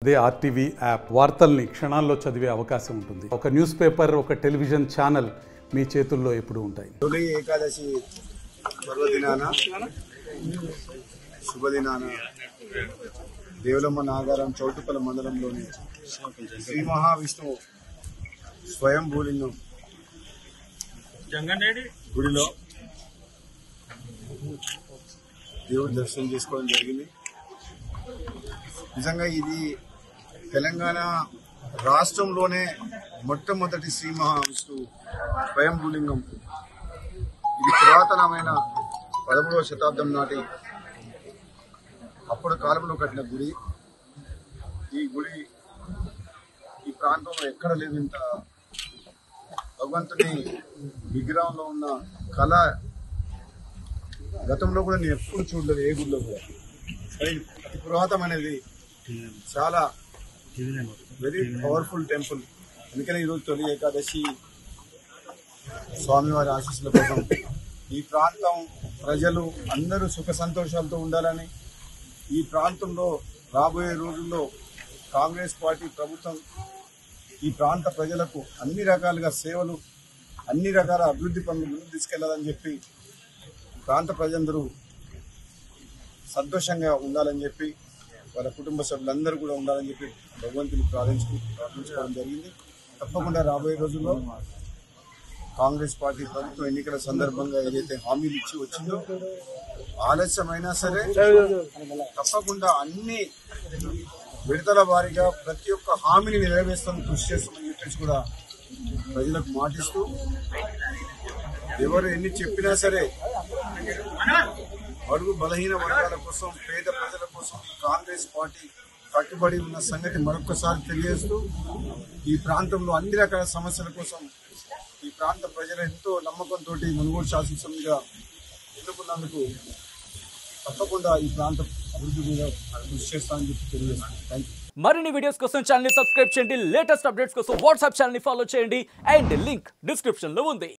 అదే RTV app వార్తల్ని క్షణాల్లో చదివే అవకాశం ఉంటుంది. ఒక న్యూస్ పేపర్, ఒక టెలివిజన్ ఛానల్ మీ చేతుల్లో ఎప్పుడూ ఉంటాయి. తొలి ఏకాదశి పర్వదినాన శుభదినాన దేవులమ్మ నాగారం చౌటుపల్లి మండలంలోని శ్రీ మహావిష్ణువు స్వయంభూలింగం గుడిలో దేవుడి దర్శనం చేసుకోవడం జరిగింది. నిజంగా ఇది తెలంగాణ రాష్ట్రంలోనే మొట్టమొదటి శ్రీ మహావిష్ణువు స్వయంభూలింగం. ఇది పురాతనమైన 13వ శతాబ్దం నాటి అప్పుడు కాలంలో కట్టిన గుడి. ఈ గుడి ఈ ప్రాంతంలో ఎక్కడ లేదు. ఇంత భగవంతుని విగ్రహంలో ఉన్న కళ గతంలో కూడా నేను ఎప్పుడు చూడలేదు, ఏ గుడిలో కూడా. అతి పురాతనమైనది, చాలా వెరీ పవర్ఫుల్ టెంపుల్. అందుకనే ఈరోజు తొలి ఏకాదశి స్వామివారి ఆశీస్సుల కోసం ఈ ప్రాంతం ప్రజలు అందరూ సుఖ సంతోషాలతో ఉండాలని, ఈ ప్రాంతంలో రాబోయే రోజుల్లో కాంగ్రెస్ పార్టీ ప్రభుత్వం ఈ ప్రాంత ప్రజలకు అన్ని రకాలుగా సేవలు, అన్ని రకాల అభివృద్ధి పనులు ముందుకు తీసుకెళ్లాలని చెప్పి ప్రాంత ప్రజలందరూ సంతోషంగా ఉండాలని చెప్పి, వాళ్ళ కుటుంబ సభ్యులందరూ కూడా ఉండాలని చెప్పి భగవంతుని ప్రార్థించుకోవడం జరిగింది. తప్పకుండా రాబోయే రోజుల్లో కాంగ్రెస్ పార్టీ ప్రభుత్వం ఎన్నికల సందర్భంగా ఏదైతే హామీలు ఇచ్చి వచ్చిందో, ఆలస్యమైనా సరే తప్పకుండా అన్ని విడతల వారీగా ప్రతి ఒక్క హామీని నెరవేర్స్తామని కృషి చేస్తామని చెప్పేసి కూడా ప్రజలకు మాటిస్తూ, ఎవరు ఎన్ని చెప్పినా సరే బడుగు బలహీన వర్గాల కోసం, పేద ప్రజల కోసం కాంగ్రెస్ పార్టీ కట్టుబడి ఉన్న సంగతి మరొకసారి తెలియజేస్తూ, ఈ ప్రాంతంలో అన్ని రకాల సమస్యల కోసం ఈ ప్రాంత ప్రజలు ఎంతో నమ్మకంతో మునుగోడు శాసనసభ్యుడిగా ఎన్నుకున్నందుకు తప్పకుండా ఈ ప్రాంత అభివృద్ధి మీద కృషి చేస్తానని చెప్పి తెలియజేస్తాను. Thank you. మరిన్ని వీడియోస్ కోసం ఛానల్ ని సబ్స్క్రైబ్ చేయండి. లేటెస్ట్ అప్డేట్స్ కోసం వాట్సాప్ ఛానల్ ని ఫాలో చేయండి. అండ్ లింక్ డిస్క్రిప్షన్ లో ఉంది.